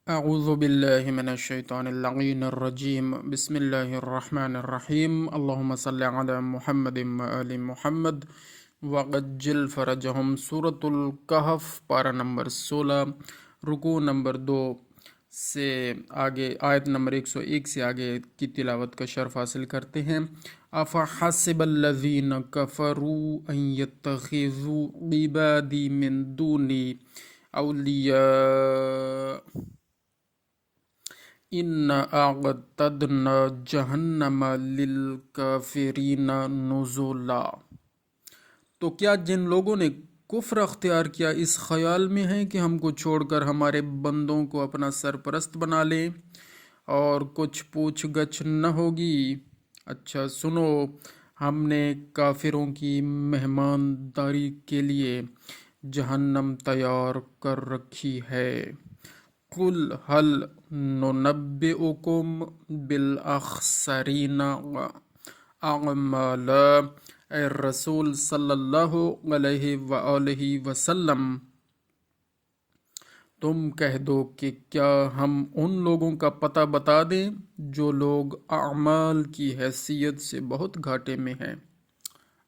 أعوذ بالله من الشيطان اللعين الرجيم بسم الله الرحمن الرحيم اللهم صل على محمد وآل محمد وعجل فرجهم سورة الکہف پارہ نمبر 16 رکوع نمبر 2 سے آگے آیت نمبر 101 سے آگے کی تلاوت کا شرف حاصل کرتے ہیں۔ افحسب الذین کفروا ان یتخذوا عبادی من دونی اولیاء ان اعتدنا جہنم للکافرین نزلا۔ تو کیا جن لوگوں نے کفر اختیار کیا اس خیال میں ہے کہ ہم کو چھوڑ کر ہمارے بندوں کو اپنا سرپرست بنا لیں اور کچھ پوچھ گچھ نہ ہوگی؟ اچھا سنو، ہم نے کافروں کی مہمانداری کے لیے جہنم تیار کر رکھی ہے۔ قل هل ننبئکم بالاخسرین اعمالا، اے رسول صلی اللہ علیہ وآلہ وسلم تم کہہ دو کہ کیا ہم ان لوگوں کا پتہ بتا دیں جو لوگ اعمال کی حیثیت سے بہت گھاٹے میں ہیں،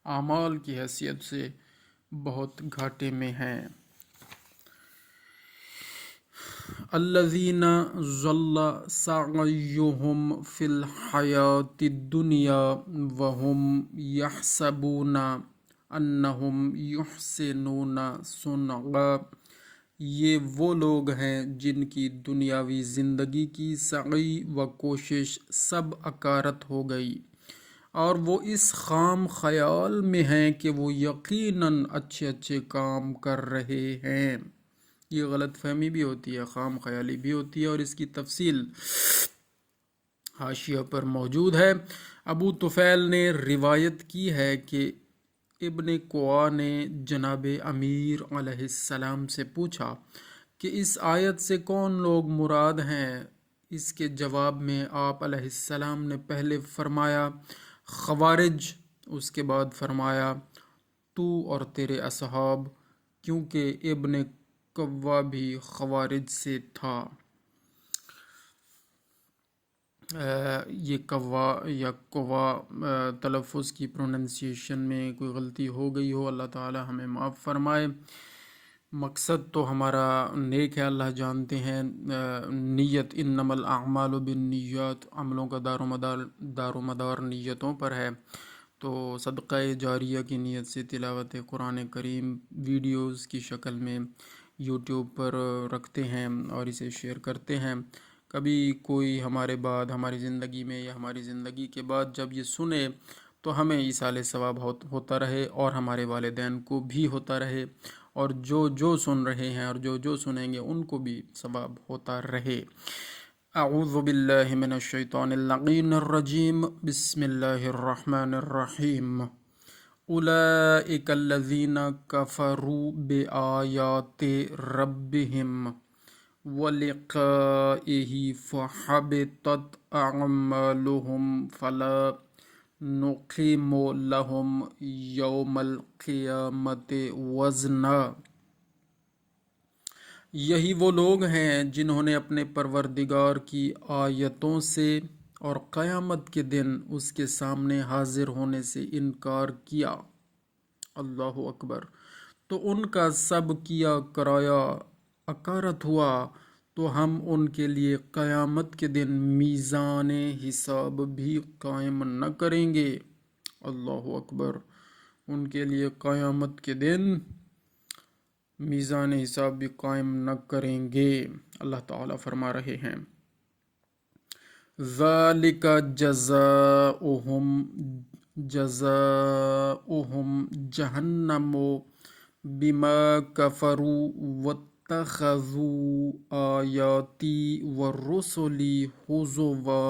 اعمال کی حیثیت سے بہت گھاٹے میں ہیں۔ الذین ضل سعیہم فی الحیاۃ الدنیا وہم یحسبون انہم یحسنون صنعا، یہ وہ لوگ ہیں جن کی دنیاوی زندگی کی سعی و کوشش سب اکارت ہو گئی، اور وہ اس خام خیال میں ہیں کہ وہ یقیناً اچھے اچھے کام کر رہے ہیں۔ یہ غلط فہمی بھی ہوتی ہے، خام خیالی بھی ہوتی ہے، اور اس کی تفصیل حاشیہ پر موجود ہے۔ ابو طفیل نے روایت کی ہے کہ ابن قوا نے جناب امیر علیہ السلام سے پوچھا کہ اس آیت سے کون لوگ مراد ہیں؟ اس کے جواب میں آپ علیہ السلام نے پہلے فرمایا خوارج، اس کے بعد فرمایا تو اور تیرے اصحاب، کیونکہ ابن قوا بھی خوارج سے تھا۔ یہ قوا یا قوا تلفظ کی پروننسیشن میں کوئی غلطی ہو گئی ہو، اللہ تعالی ہمیں معاف فرمائے۔ مقصد تو ہمارا نیک ہے، اللہ جانتے ہیں۔ نیت انما الاعمال بالنیات، عملوں کا دار و مدار نیتوں پر ہے۔ تو صدقہ جاریہ کی نیت سے تلاوت قرآن کریم ویڈیوز کی شکل میں یوٹیوب پر رکھتے ہیں اور اسے شیئر کرتے ہیں۔ کبھی کوئی ہمارے بعد، ہماری زندگی میں یا ہماری زندگی کے بعد جب یہ سنے تو ہمیں ایصال ثواب ہوتا رہے، اور ہمارے والدین کو بھی ہوتا رہے، اور جو سن رہے ہیں اور جو سنیں گے ان کو بھی ثواب ہوتا رہے۔ اعوذ باللہ من الشیطان اللعین الرجیم بسم اللہ الرحمن الرحیم۔ اولئک الذین کفروا بآیات ربہم ولقائہ فحبطت اعمالہم فلا نقیم لہم یوم القیامۃ وزنا۔ یہی وہ لوگ ہیں جنہوں نے اپنے پروردگار کی آیتوں سے اور قیامت کے دن اس کے سامنے حاضر ہونے سے انکار کیا۔ اللہ اکبر۔ تو ان کا سب کیا کرایا اکارت ہوا، تو ہم ان کے لیے قیامت کے دن میزان حساب بھی قائم نہ کریں گے۔ اللہ اکبر۔ ان کے لیے قیامت کے دن میزان حساب بھی قائم نہ کریں گے۔ اللہ تعالیٰ فرما رہے ہیں ذالک جزاؤہم جہنم بما کفروا واتخذوا آیاتی ورسلی ہزوا،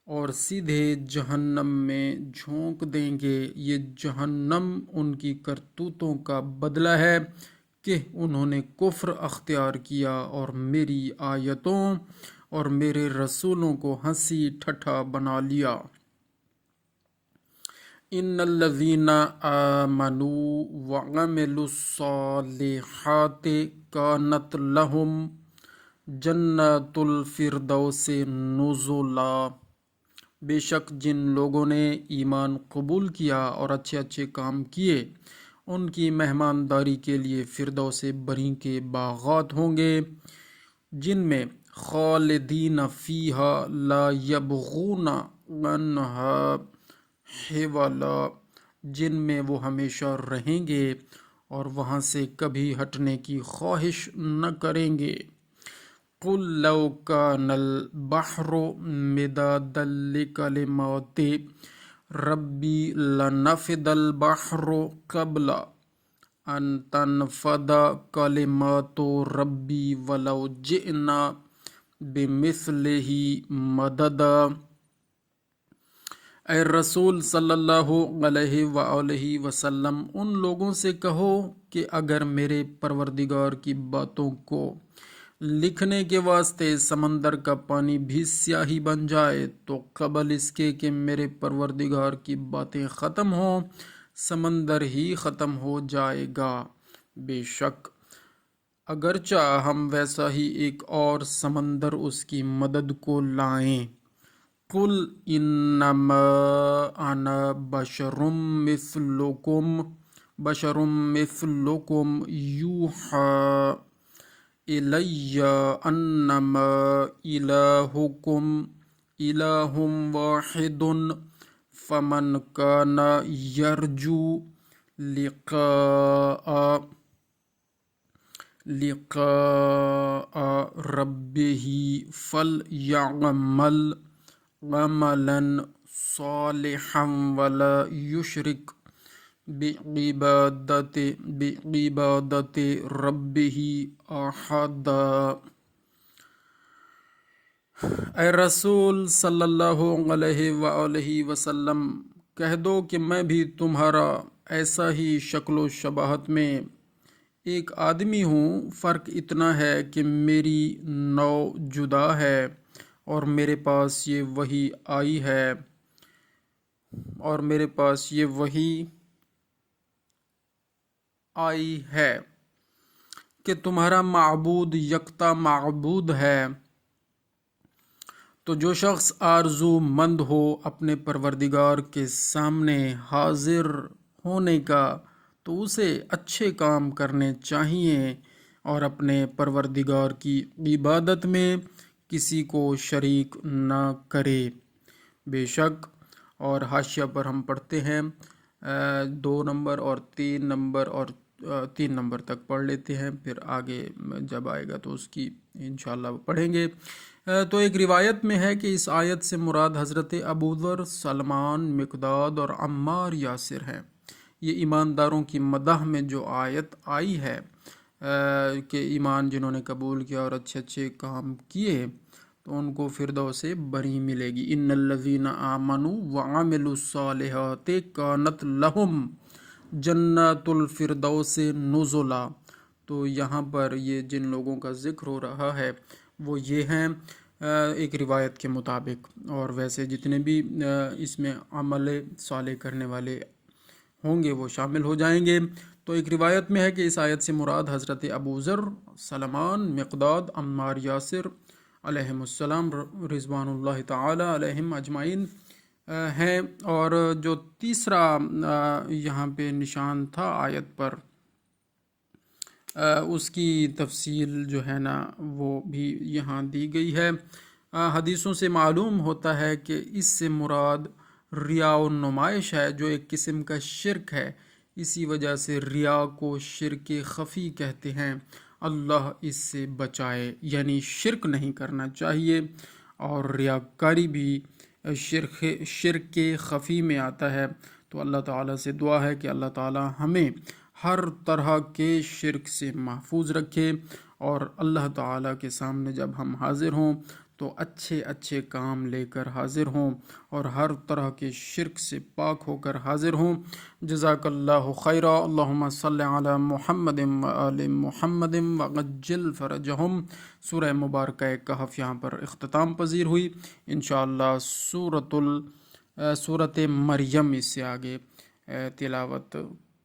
اور سیدھے جہنم میں جھونک دیں گے۔ یہ جہنم ان کی کرتوتوں کا بدلہ ہے کہ انہوں نے کفر اختیار کیا اور میری آیتوں اور میرے رسولوں کو ہنسی ٹھٹھا بنا لیا۔ ان الذین آمنوا وعملوا الصالحات کانت لہم जन्नत फिरदौस नुज़ुला। बे शक जिन लोगों ने ईमान कबूल किया और अच्छे अच्छे काम किए, उनकी मेहमानदारी के लिए फिरदौस बरी के बागात होंगे, जिनमें खालिदीन फ़ीहा ला यबगूना अन्हा हिवला, जिनमें वो हमेशा रहेंगे और वहाँ से कभी हटने की ख्वाहिश न करेंगे। कुल लौ कानल बहरु मिदादल लिकलिमाति रब्बी लनफिदल बहरु कबला अन तनफदा कलिमातु रब्बी वलौ जिअना बिमिस्लिही मददा। ए रसूल सल्लल्लाहु अलैहि वसल्लम, उन लोगों से कहो कि अगर मेरे परवरदिगार की बातों को लिखने के वास्ते समंदर का पानी भी स्याही बन जाए तो कबल इसके कि मेरे परवरदिगार की बातें ख़त्म हों, समंदर ही ख़त्म हो जाएगा। बेशक अगरचा हम वैसा ही एक और समंदर उसकी मदद को लाएं। कुल इन्नमा अना बशरुम मिस्लुकुम यूहा इलैया अन्नमा इलाहुकुम इलाहुम वाहिदुन फमन काना यरजू लिक़ाअ रब्बिही फलयअमल अमलन सालिहन वला युशरिक बिइबादति रब्बिही अहदा। ए रसूल सल्लल्लाहु अलैहि वसल्लम, कह दो कि मैं भी तुम्हारा ऐसा ही शक्लो शबाहत में एक आदमी हूँ। फ़र्क इतना है कि मेरी नौ जुदा है और मेरे पास ये वही आई है कि तुम्हारा माबूद यकता माबूद है। तो जो शख्स आरजू मंद हो अपने परवरदिगार के सामने हाजिर होने का, तो उसे अच्छे काम करने चाहिए और अपने परवरदिगार की इबादत में किसी को शरीक न करे। बेशक, और हाशिया पर हम पढ़ते हैं 2 नंबर और 3 नंबर और 3 नंबर तक पढ़ लेते हैं, फिर आगे जब आएगा तो उसकी इंशाअल्लाह पढ़ेंगे। तो एक रिवायत में है कि इस आयत से मुराद हज़रत अबू ज़र, सलमान, मिक़दाद और अम्मार यासिर हैं। ये ईमानदारों की मदह में जो आयत आई है कि ईमान जिन्होंने कबूल किया और अच्छे अच्छे काम किए तो उनको फिरदौस बरी मिलेगी। इन्नल्लज़ीना आमनू व अमिलुस्सालिहाति कानत लहुम जन्नतुल फिरदौस नुज़ुला। तो यहाँ पर ये जिन लोगों का ज़िक्र हो रहा है वो ये हैं एक रिवायत के मुताबिक, और वैसे जितने भी इसमें अमल साले करने वाले होंगे वो शामिल हो जाएंगे। तो एक रिवायत में है कि इस आयत से मुराद हज़रत अबू ज़र, सलमान, मिक़दाद, अम्मार यासिर अलैहिमुस्सलाम रिज़वानुल्लाहि ताला अलैहिम अजमाइन हैं। और जो तीसरा यहाँ पे निशान था आयत पर, उसकी तफसील जो है ना वो भी यहाँ दी गई है। हदीसों से मालूम होता है कि इससे मुराद रिया और नुमाइश है, जो एक किस्म का शिरक है। इसी वजह से रिया को शिरक ख़फ़ी कहते हैं। अल्लाह इससे बचाए, यानी शिरक नहीं करना चाहिए। और रियाकारी भी शिरक ख़फ़ी में आता है। तो अल्लाह ताला से दुआ है कि अल्लाह ताला हमें हर तरह के शिरक से महफूज रखे और अल्लाह ताला के सामने जब हम हाजिर हों तो अच्छे अच्छे काम लेकर हाजिर हों और हर तरह के शिरक से पाक होकर हाजिर हों। जज़ाकल्लाहु खैरा। अल्लाहुम्मा सल्लि अला मुहम्मदिन व आलि मुहम्मदिन व अज्जिल फरजहुम। सूरह मुबारक कहफ यहाँ पर इख्तिताम पजीर हुई। इंशाअल्लाह सूरत मरियम इससे आगे तिलावत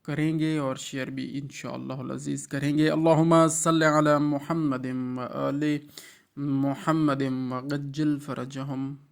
करेंगे और शेयर भी इंशाअल्लाह अज़ीज़ करेंगे। अल्लाहुम्मा सल्लि अला मुहम्मदिन व आलि محمد وعجل فرجهم.